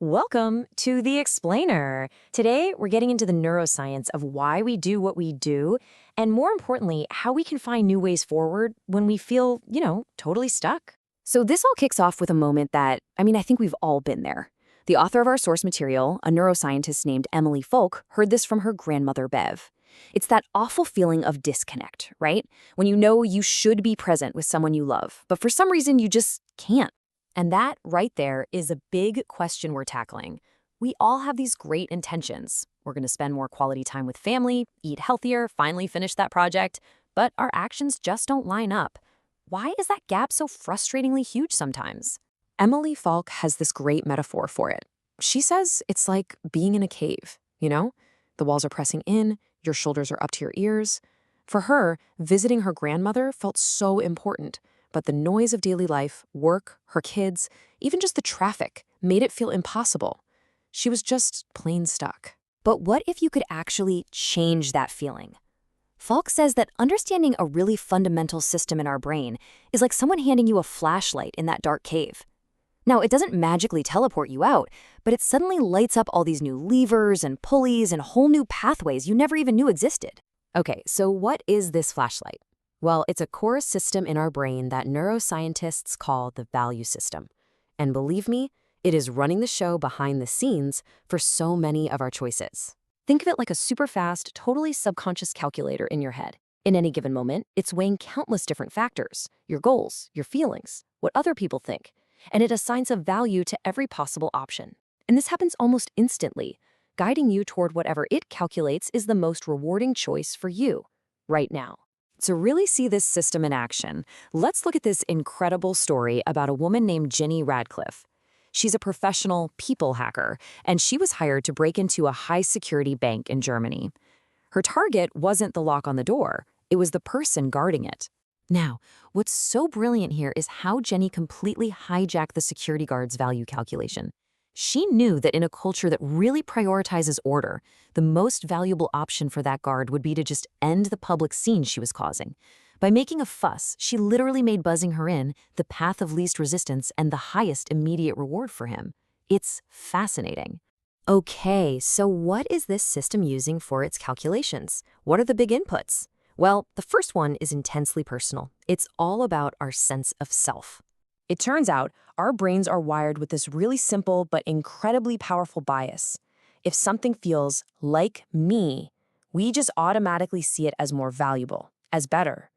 Welcome to The Explainer. Today, we're getting into the neuroscience of why we do what we do, and more importantly, how we can find new ways forward when we feel, totally stuck. So this all kicks off with a moment that, I think we've all been there. The author of our source material, a neuroscientist named Emily Folk, heard this from her grandmother, Bev. It's that awful feeling of disconnect, right? When you know you should be present with someone you love, but for some reason you just can't. And that right there is a big question we're tackling. We all have these great intentions. We're going to spend more quality time with family, eat healthier, finally finish that project, but our actions just don't line up. Why is that gap so frustratingly huge sometimes? Emily Falk has this great metaphor for it. She says it's like being in a cave, The walls are pressing in, your shoulders are up to your ears. For her, visiting her grandmother felt so important, but the noise of daily life, work, her kids, even just the traffic, made it feel impossible. She was just plain stuck. But what if you could actually change that feeling? Falk says that understanding a really fundamental system in our brain is like someone handing you a flashlight in that dark cave. Now, it doesn't magically teleport you out, but it suddenly lights up all these new levers and pulleys and whole new pathways you never even knew existed. Okay, so what is this flashlight? Well, it's a core system in our brain that neuroscientists call the value system. And believe me, it is running the show behind the scenes for so many of our choices. Think of it like a super fast, totally subconscious calculator in your head. In any given moment, it's weighing countless different factors, your goals, your feelings, what other people think, and it assigns a value to every possible option. And this happens almost instantly, guiding you toward whatever it calculates is the most rewarding choice for you, right now. To really see this system in action, let's look at this incredible story about a woman named Jenny Radcliffe. She's a professional people hacker, and she was hired to break into a high-security bank in Germany. Her target wasn't the lock on the door, it was the person guarding it. Now, what's so brilliant here is how Jenny completely hijacked the security guard's value calculation. She knew that in a culture that really prioritizes order, the most valuable option for that guard would be to just end the public scene she was causing. By making a fuss, she literally made buzzing her in the path of least resistance and the highest immediate reward for him. It's fascinating. Okay, so what is this system using for its calculations? What are the big inputs? Well, the first one is intensely personal. It's all about our sense of self. It turns out our brains are wired with this really simple but incredibly powerful bias. If something feels like me, we just automatically see it as more valuable, as better.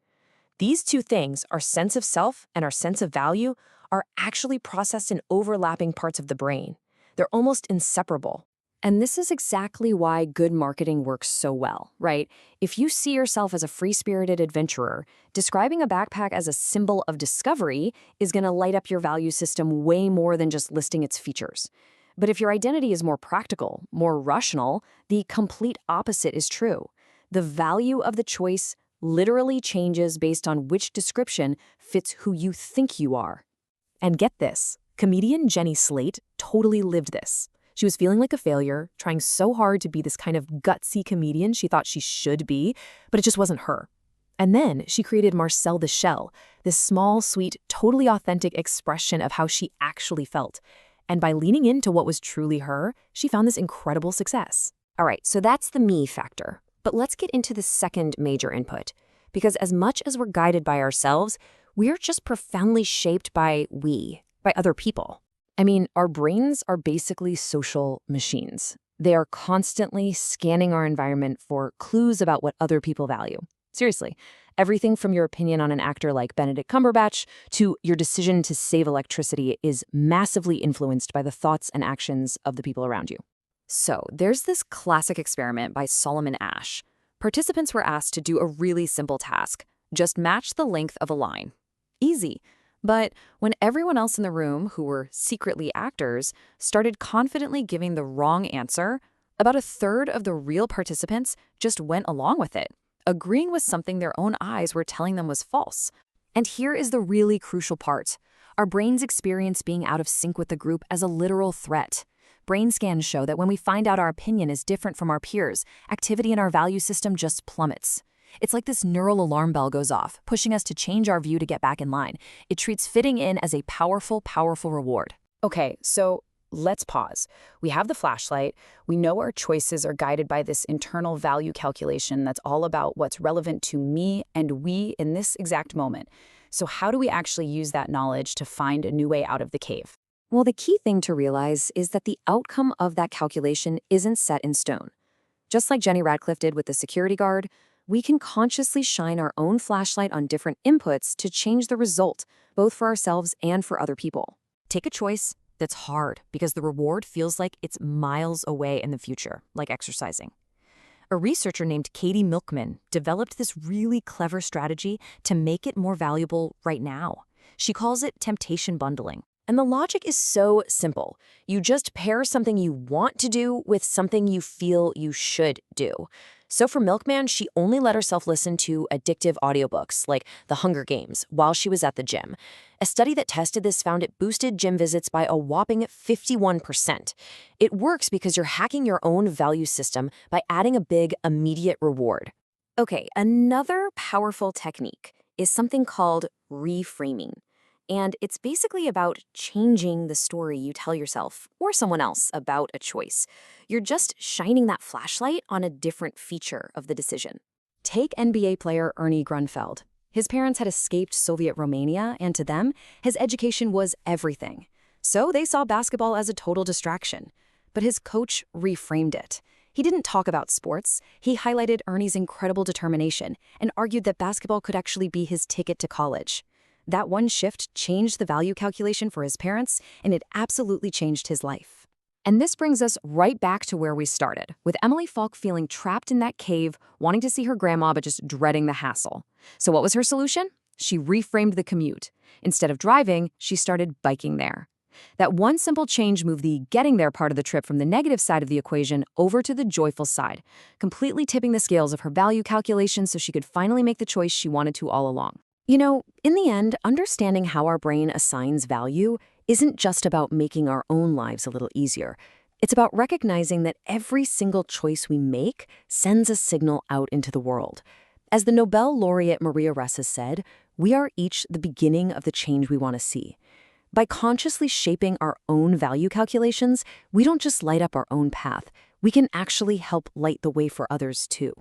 These two things, our sense of self and our sense of value, are actually processed in overlapping parts of the brain. They're almost inseparable. And this is exactly why good marketing works so well, right? If you see yourself as a free-spirited adventurer, describing a backpack as a symbol of discovery is going to light up your value system way more than just listing its features. But if your identity is more practical, more rational, the complete opposite is true. The value of the choice literally changes based on which description fits who you think you are. And get this, comedian Jenny Slate totally lived this. She was feeling like a failure, trying so hard to be this kind of gutsy comedian she thought she should be, but it just wasn't her. And then she created Marcel the Shell, this small, sweet, totally authentic expression of how she actually felt. And by leaning into what was truly her, she found this incredible success. All right, so that's the me factor. But let's get into the second major input. Because as much as we're guided by ourselves, we're just profoundly shaped by other people. Our brains are basically social machines. They are constantly scanning our environment for clues about what other people value. Seriously, everything from your opinion on an actor like Benedict Cumberbatch to your decision to save electricity is massively influenced by the thoughts and actions of the people around you. So, there's this classic experiment by Solomon Asch. Participants were asked to do a really simple task, just match the length of a line. Easy. But when everyone else in the room, who were secretly actors, started confidently giving the wrong answer, about a third of the real participants just went along with it, agreeing with something their own eyes were telling them was false. And here is the really crucial part. Our brains experience being out of sync with the group as a literal threat. Brain scans show that when we find out our opinion is different from our peers, activity in our value system just plummets. It's like this neural alarm bell goes off, pushing us to change our view to get back in line. It treats fitting in as a powerful, powerful reward. Okay, so Let's pause. We have the flashlight. We know our choices are guided by this internal value calculation that's all about what's relevant to me and we in this exact moment. So how do we actually use that knowledge to find a new way out of the cave? Well, the key thing to realize is that the outcome of that calculation isn't set in stone. Just like Jenny Radcliffe did with the security guard, we can consciously shine our own flashlight on different inputs to change the result, both for ourselves and for other people. Take a choice that's hard because the reward feels like it's miles away in the future, like exercising. A researcher named Katie Milkman developed this really clever strategy to make it more valuable right now. She calls it temptation bundling. And the logic is so simple. You just pair something you want to do with something you feel you should do. So for Milkman, she only let herself listen to addictive audiobooks like The Hunger Games while she was at the gym. A study that tested this found it boosted gym visits by a whopping 51%. It works because you're hacking your own value system by adding a big, immediate reward. Okay, another powerful technique is something called reframing. And it's basically about changing the story you tell yourself or someone else about a choice. You're just shining that flashlight on a different feature of the decision. Take NBA player Ernie Grunfeld. His parents had escaped Soviet Romania, and to them, his education was everything. So they saw basketball as a total distraction. But his coach reframed it. He didn't talk about sports. He highlighted Ernie's incredible determination and argued that basketball could actually be his ticket to college. That one shift changed the value calculation for his parents, and it absolutely changed his life. And this brings us right back to where we started, with Emily Falk feeling trapped in that cave, wanting to see her grandma but just dreading the hassle. So what was her solution? She reframed the commute. Instead of driving, she started biking there. That one simple change moved the getting there part of the trip from the negative side of the equation over to the joyful side, completely tipping the scales of her value calculation so she could finally make the choice she wanted to all along. You know, in the end, understanding how our brain assigns value isn't just about making our own lives a little easier. It's about recognizing that every single choice we make sends a signal out into the world. As the Nobel laureate Maria Ressa said, we are each the beginning of the change we want to see. By consciously shaping our own value calculations, we don't just light up our own path, we can actually help light the way for others too.